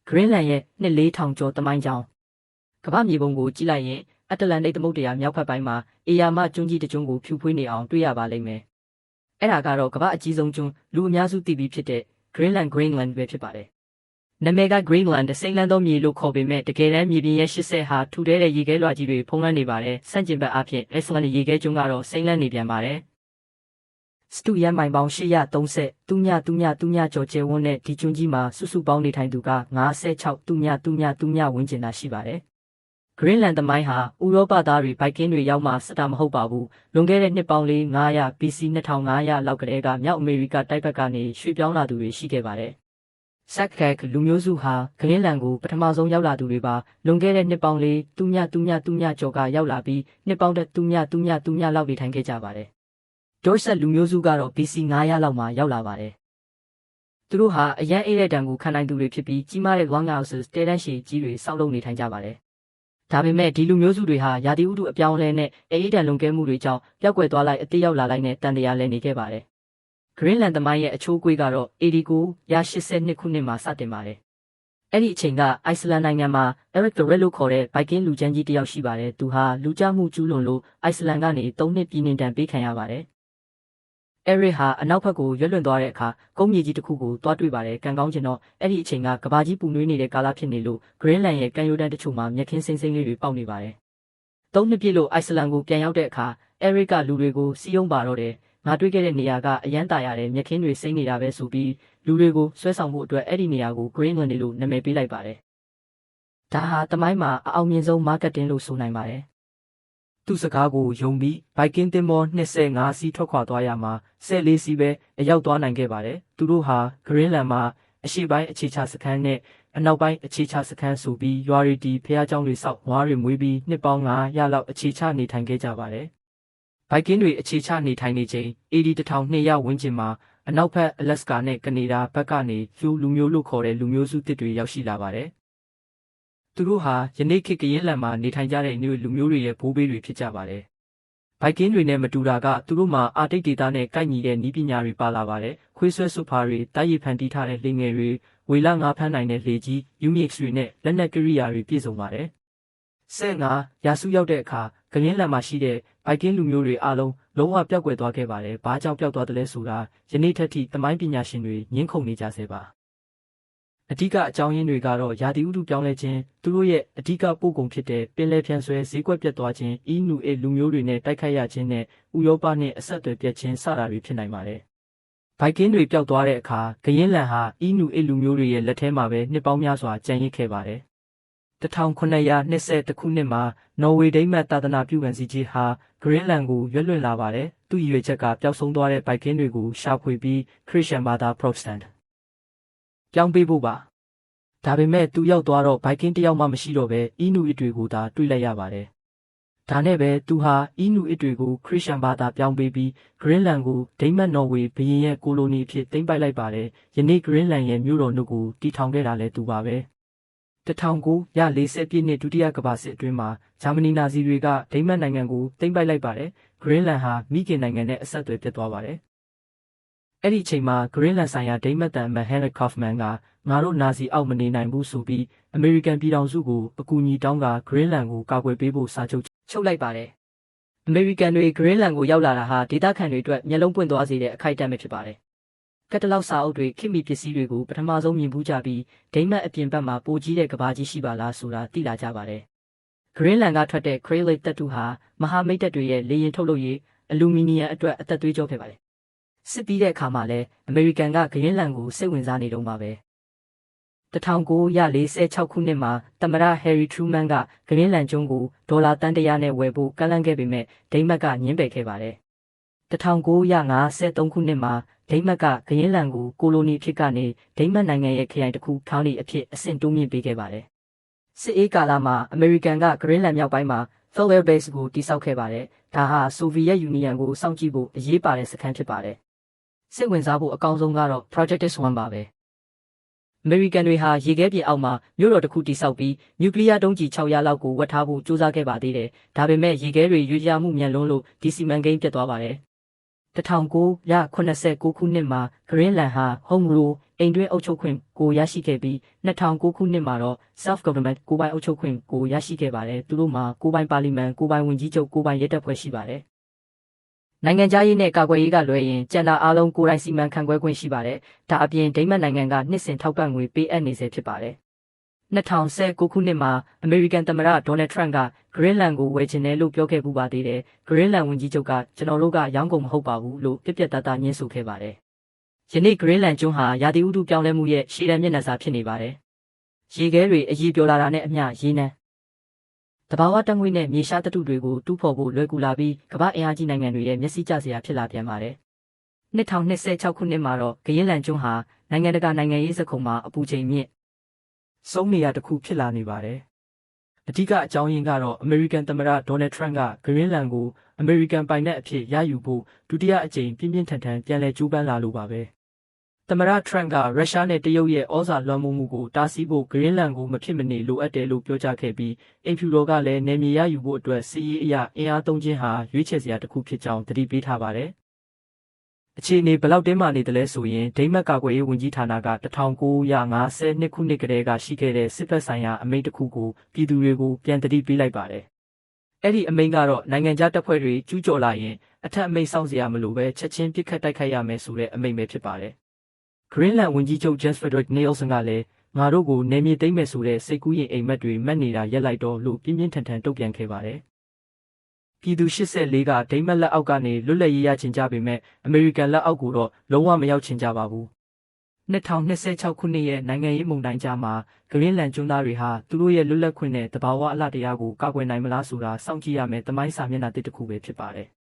Greenland ရဲ့နှစ်4000ကျော်တမိုင်းကြောင်းကမ္ဘာမြေပုံကိုကြည့်လိုက်ရင်အတ္တလန္တိတ်သမုဒ္ဒရာမြောက်ဘက်ပိုင်းမှာအေယာမကျွန်းကြီးတစ်ကျွန်းကိုဖြူဖွေးနေအောင်တွေ့ရပါလိမ့်မယ်။အဲ့ဒါကတော့ကမ္ဘာအကြီးဆုံးကျွန်းလူအများစုသိပြီးဖြစ်တဲ့ Greenland ပဲဖြစ်ပါတယ်။နာမည်က Greenland စိမ့်လန်းသောမြေလို့ခေါ်ပေမဲ့တကယ်တမ်းမြေပြင်ရဲ့80ဟာထူထဲတဲ့ရေခဲလွှာကြီးတွေဖုံးလွှမ်းနေပါတယ်။ဆန့်ကျင်ဘက်အဖြစ် Iceland ရေခဲကျွန်းကတော့စိမ့်လန်းနေပြန်ပါတယ်။စတူရန်မိုင်ပေါင်း830တူညကျော်ကျယ်ဝန်းတဲ့ဒီကျွန်းကြီးမှာစုပေါင်းနေထိုင်သူက56တူညဝန်းကျင်သာရှိပါတယ်။ Greenland သမိုင်းဟာဥရောပသားတွေဘိုက်ကင်းတွေရောက်မှစတာမဟုတ်ပါဘူး။လွန်ခဲ့တဲ့နှစ်ပေါင်း500 BC 2500လောက်ကတည်းကမြောက်အမေရိကတိုက်ဘက်ကနေရွှေ့ပြောင်းလာသူတွေရှိခဲ့ပါတယ်။ Sackhead လူမျိုးစုဟာ Greenland ကိုပထမဆုံးရောက်လာသူတွေပါလွန်ခဲ့တဲ့နှစ်ပေါင်းတူညကျော်ကရောက်လာပြီးနှစ်ပေါင်းတူညလောက်နေထိုင်ခဲ့ကြပါတယ်။ Dorset လူမျိုးစုကတော့ BC 900လောက်မှာရောက်လာပါတယ်။သူတို့ဟာအရန်အေးတဲ့တံကိုခံနိုင်သူတွေဖြစ်ပြီးကြီးမားတဲ့ longhouses တဲတန်းရှည်ကြီးတွေစောက်လုပ်နေထိုင်ကြပါတယ်။ဒါပေမဲ့ဒီလူမျိုးစုတွေဟာရာသီဥတုအပြောင်းအလဲနဲ့အေးဒဏ်လွန်ကဲမှုတွေကြောင့်ပျောက်ကွယ်သွားလိုက်အသေးရောက်လာလိုက်နဲ့တန်တရားလဲနေခဲ့ပါတယ်။ Greenland သမိုင်းရဲ့အချိုးအကွေးကတော့8982ခုနှစ်မှာစတင်ပါတယ်။အဲ့ဒီအချိန်က Iceland နိုင်ငံမှာ Erik the Red လို့ခေါ်တဲ့ Viking လူချမ်းကြီးတစ်ယောက်ရှိပါတယ်။သူဟာလူကြမှုကျူးလွန်လို့ Iceland ကနေ3နှစ်ပြည်နှင်ဒဏ်ပေးခံရပါတယ်။ Erik ဟာအနောက်ဘက်ကိုရွတ်လွင့်သွားတဲ့အခါကုန်းမြေကြီးတစ်ခုကိုတွားတွေ့ပါတယ်။ကံကောင်းချင်တော့အဲ့ဒီအချိန်ကကဘာကြီးပူနွေးနေတဲ့ကာလဖြစ်နေလို့ Greenland ရဲ့ကမ်းရိုးတန်းတချို့မှာမြက်ခင်းစိမ့်လေးတွေပေါက်နေပါတယ်။3နှစ်ပြည့်လို့ Iceland ကိုပြန်ရောက်တဲ့အခါ Erik ကလူတွေကိုစီးရုံးပါတော့တယ်။ငါတွေ့ခဲ့တဲ့နေရာကအရန်တာရတယ်မြက်ခင်းတွေစိမ့်နေတာပဲဆိုပြီးလူတွေကိုဆွဲဆောင်ဖို့အတွက်အဲ့ဒီနေရာကို Greenland လို့နာမည်ပေးလိုက်ပါတယ်။ဒါဟာသမိုင်းမှာအအောင်မြင်ဆုံး marketing လို့ဆိုနိုင်ပါတယ်။သူ့စကားကိုယုံပြီး Viking သင်္ဘော25စီးထွက်ခွာသွားရမှာ14စီးပဲအရောက်သွားနိုင်ခဲ့ပါတယ်။သူတို့ဟာ Greenland မှာအရှေ့ပိုင်းအခြေချစခန်းနဲ့အနောက်ပိုင်းအခြေချစခန်းဆိုပြီးရွာရီတီဖျားเจ้าတွေစောက်ဝါးတွေမွေးပြီးနှစ်ပေါင်း900လောက်အခြေချနေထိုင်ခဲ့ကြပါတယ်။ Viking တွေအခြေချနေထိုင်နေချိန်AD 1200ဝန်းကျင်မှာအနောက်ဘက် Alaska နဲ့ကနေဒါဘက်ကနေလူမျိုးလို့ခေါ်တဲ့လူမျိုးစုတစ်တွေရောက်ရှိလာပါတယ်။သူတို့ဟာယနေ့ခေတ်Greenlandမှာနေထိုင်ကြတဲ့လူမျိုးတွေရဲ့ဘိုးဘေးတွေဖြစ်ကြပါတယ်။ Viking တွေနဲ့မတူတာကသူတို့မှာအာတိတ်ဒေသနဲ့ကိုက်ညီတဲ့နည်းပညာတွေပါလာပါတယ်။ခွေးဆွဲဆုပ်ဖားတွေတိုက်ရိုက်ဖန်တီးထားတဲ့လှေငယ်တွေဝေလငါးဖမ်းနိုင်တဲ့လှေကြီး Unix တွေနဲ့လက်နက်ကိရိယာတွေပြည့်စုံပါတယ်။15ရာစုရောက်တဲ့အခါGreenlandမှာရှိတဲ့ Viking လူမျိုးတွေအားလုံးလုံးဝပျောက်ကွယ်သွားခဲ့ပါတယ်။ဘာကြောင့်ပျောက်သွားတယ်လဲဆိုတာယနေ့ထက်ထိသမိုင်းပညာရှင်တွေငြင်းခုန်နေကြဆဲပါ။အဓိကအကြောင်းရင်းတွေကတော့ရာသီဥတုပြောင်းလဲခြင်းသူတို့ရဲ့အဓိကပို့ကုန်ဖြစ်တဲ့ပင်လယ်ဖြန့်ဆွဲဈေးကွက်ပြတ်သွားခြင်းInuitလူမျိုးတွေနဲ့တိုက်ခိုက်ရခြင်းနဲ့ဥရောပနဲ့အဆက်အသွယ်ပြတ်ခြင်းစတာတွေဖြစ်နိုင်ပါတယ်။ Viking တွေပျောက်သွားတဲ့အခါGreenlandဟာInuitလူမျိုးတွေရဲ့လက်ထဲမှာပဲနှစ်ပေါင်းများစွာကျန်ရစ်ခဲ့ပါတယ်။1920ခုနှစ်မှာနော်ဝေဒိန်းမတ်သာသနာပြုကန်စီကြီးဟာ Greenland ကိုရွတ်လွင့်လာပါတယ်။သူ့ရည်ရွယ်ချက်ကပျောက်ဆုံးသွားတဲ့ Viking တွေကိုရှာဖွေပြီးခရစ်ယာန်ဘာသာ Protestant ပြောင်းပေးဖို့ပါ။ဒါပေမဲ့သူရောက်သွားတော့ Viking တယောက်မှမရှိတော့ဘဲInuitတွေကိုသာတွေ့လိုက်ရပါတယ်။ဒါနဲ့ပဲသူဟာInuitတွေကိုခရစ်ယာန်ဘာသာပြောင်းပေးပြီး Greenland ကိုဒိန်းမတ်နော်ဝေဘုရင်ရဲ့ကိုလိုနီအဖြစ်သိမ်းပိုက်လိုက်ပါတယ်။ယနေ့ Greenland ရဲ့မြို့တော်နှုတ်ကိုတည်ထောင်ခဲ့တာလည်းသူပါပဲ။1940ပြည့်နှစ်ဒုတိယကမ္ဘာစစ်အတွင်းမှာဂျာမနီနာဇီတွေကဒိန်းမတ်နိုင်ငံကိုသိမ်းပိုက်လိုက်ပါတယ်။ Greenland ဟာမိခင်နိုင်ငံနဲ့အဆက်အသွယ်ပြတ်သွားပါတယ်။အဲ့ဒီအချိန်မှာ Greenland ဆိုင်ရာဒိန်းမတ်တန်မန် Henrik Kaufman ကငါတို့နာဇီအောက်မနေနိုင်ဘူးဆိုပြီးအမေရိကန်ပြည်ထောင်စုကိုအကူအညီတောင်းက Greenland ကိုကာကွယ်ပေးဖို့စာချုပ်ချုပ်လိုက်ပါတယ်။အမေရိကန်တွေ Greenland ကိုရောက်လာတာဟာဒေသခံတွေအတွက်မျက်လုံးပွင့်သွားစေတဲ့အခိုက်အတန့်ပဲဖြစ်ပါတယ်။ကက်တလော့စာအုပ်တွေခေတ်မီပစ္စည်းတွေကိုပထမဆုံးမြင်ဘူးကြပြီးဒိန်းမတ်အပြင်ဘက်မှာပိုကြီးတဲ့ကဘာကြီးရှိပါလားဆိုတာသိလာကြပါတယ်။ Greenland ကထွက်တဲ့ Kralip သတ္တုဟာမဟာမိတ်တပ်တွေရဲ့လေယာဉ်ထုတ်လုပ်ရေးအလူမီနီယံအတွက်အသက်သွေးကြောခဲ့ပါတယ်။စစ်ပြီးတဲ့အခါမှာလည်းအမေရိကန်ကGreenlandကိုစိတ်ဝင်စားနေတုန်းပါပဲ။1946ခုနှစ်မှာသမ္မတ Harry Truman ကGreenlandကျွန်းကိုဒေါ်လာတန်100နဲ့ဝယ်ဖို့ကမ်းလှမ်းခဲ့ပေမဲ့ဒိန်းမတ်ကငြင်းပယ်ခဲ့ပါတယ်။1953ခုနှစ်မှာဒိန်းမတ်ကGreenlandကိုကိုလိုနီဖြစ်ကနေဒိန်းမတ်နိုင်ငံရဲ့ခရိုင်တစ်ခုခေါင်းလီအဖြစ်အဆင့်တိုးမြင့်ပေးခဲ့ပါတယ်။စစ်အေးကာလမှာအမေရိကန်ကGreenlandမြောက်ပိုင်းမှာ Thule Air Base ကိုတည်ဆောက်ခဲ့ပါတယ်။ဒါဟာဆိုဗီယက်ယူနီယံကိုစောင့်ကြည့်ဖို့အရေးပါတဲ့စခန်းဖြစ်ပါတယ်။စိတ်ဝင်စားဖို့အကောင်းဆုံးကတော့ Project S1 ပါပဲ။အမေရိကန်တွေဟာရေခဲပြင်အောက်မှာမြို့တော်တစ်ခုတည်ဆောက်ပြီးနျူကလ িয়ার ဒုံးကျည်600လောက်ကိုဝတ်ထားဖို့စူးစမ်းခဲ့ပါသေးတယ်။ဒါပေမဲ့ရေခဲတွေရွေ့လျားမှုမြန်လွန်းလို့ဒီစီမံကိန်းပြတ်သွားပါတယ်။ 1989ခုနှစ်မှာ Greenland ဟာ Home Rule အိမ်တွင်းအုပ်ချုပ်ခွင့်ကိုရရှိခဲ့ပြီး2009ခုနှစ်မှာတော့ Self Government ကိုယ်ပိုင်အုပ်ချုပ်ခွင့်ကိုရရှိခဲ့ပါတယ်။သူတို့မှာကိုယ်ပိုင်ပါလီမန်ကိုယ်ပိုင်ဝန်ကြီးချုပ်ကိုယ်ပိုင်ရဲတပ်ဖွဲ့ရှိပါတယ်။နိုင်ငံခြားရေးနဲ့ကာကွယ်ရေးကလွယ်ရင်ကျန်တာအားလုံးကိုယ်တိုင်စီမံခန့်ခွဲခွင့်ရှိပါတယ်။ဒါအပြင်ဒိန်းမတ်နိုင်ငံကနှစ်စဉ်ထောက်ပံ့ငွေပေးအပ်နေစေဖြစ်ပါတယ်။2019ခုနှစ်မှာအမေရိကန်သမ္မတဒေါ်နယ်ထရန့်က Greenland ကိုဝယ်ချင်တယ်လို့ပြောခဲ့ပူပါသေးတယ်။ Greenland ဝန်ကြီးချုပ်ကကျွန်တော်တို့ကရောင်းကုန်မဟုတ်ပါဘူးလို့ပြက်ပြက်သားသားညင်းဆိုခဲ့ပါတယ်။ယနေ့ Greenland ကျွန်းဟာရာသီဥတုပြောင်းလဲမှုရဲ့ရှေ့တန်းမျက်နှာစာဖြစ်နေပါတယ်။ရေခဲတွေအကြီးပြောလာတာနဲ့အမျှရေနံတဘာဝတက်ငွေနဲ့မြေရှားသတ္တုတွေကိုတူးဖော်ဖို့လွယ်ကူလာပြီးကမ္ဘာအင်အားကြီးနိုင်ငံတွေရဲ့မျက်စိကျစရာဖြစ်လာပြန်ပါတယ်။2026ခုနှစ်မှာတော့ဂရင်းလန်ကျွန်းဟာနိုင်ငံတကာနိုင်ငံရေးစခုံမှာအပူချိန်မြင့်ဆုံးနေရတစ်ခုဖြစ်လာနေပါတယ်။အဓိကအကြောင်းရင်းကတော့အမေရိကန်သမ္မတဒေါ်နယ်ထရန့်ကဂရင်းလန်ကိုအမေရိကန်ပိုင်နက်အဖြစ်ရယူဖို့ဒုတိယအကြိမ်ပြင်းပြင်းထန်ထန်ပြန်လည်ကြိုးပမ်းလာလို့ပါပဲ။သမ္မတထရန့်ကရုရှားနဲ့တရုတ်ရဲ့ဩဇာလွှမ်းမိုးမှုကိုတားဆီးဖို့ဂရင်းလန်ကိုမဖြစ်မနေလိုအပ်တယ်လို့ပြောကြားခဲ့ပြီးအိမ်ဖြူတော်ကလည်းနယ်မြေရယူဖို့အတွက်စီးရေးအရာအင်အားသုံးခြင်းဟာရွေးချယ်စရာတစ်ခုဖြစ်ကြောင်းသတိပေးထားပါတယ်။အခြေအနေဘယ်လောက်တင်းမာနေတယ်လဲဆိုရင်ဒိန်းမတ်ကာကွယ်ရေးဝန်ကြီးဌာနက1952ခုနှစ်ကတည်းကရှိခဲ့တဲ့စစ်ဘက်ဆိုင်ရာအမိန့်တစ်ခုကိုပြည်သူတွေကိုပြန်သတိပေးလိုက်ပါတယ်။အဲ့ဒီအမိန့်ကတော့နိုင်ငံခြားတပ်ဖွဲ့တွေကျူးကျော်လာရင်အထက်အမိန့်စောင့်စရာမလိုပဲချက်ချင်းပစ်ခတ်တိုက်ခိုက်ရမယ်ဆိုတဲ့အမိန့်ပဲဖြစ်ပါတယ်။ Greenland ဝန်ကြီးချုပ် Jens Frederik Nielsen ကလည်းငါတို့ကိုနယ်မြေသိမ်းမယ်ဆိုတဲ့စိတ်ကူးရင်အိမ်မက်တွေမက်နေတာရက်လိုက်တော့လို့ပြင်းပြင်းထန်ထန်တုံ့ပြန်ခဲ့ပါတယ်။ပြည်သူ84ကဒိန်းမတ်လက်အောက်ကနေလွတ်လပ်ရေးရချင်ကြပေမဲ့အမေရိကန်လက်အောက်ကိုတော့လုံးဝမရောက်ချင်ကြပါဘူး။2026ခုနှစ်ရဲ့နိုင်ငံရေးမုန်တိုင်းကြားမှာဂရင်းလန်ကျွန်းသားတွေဟာသူတို့ရဲ့လွတ်လပ်ခွင့်နဲ့တဘာဝအလှတရားကိုကာကွယ်နိုင်မလားဆိုတာစောင့်ကြည့်ရမယ်။သမိုင်းစာမျက်နှာတစ်ခုပဲဖြစ်ပါတယ်။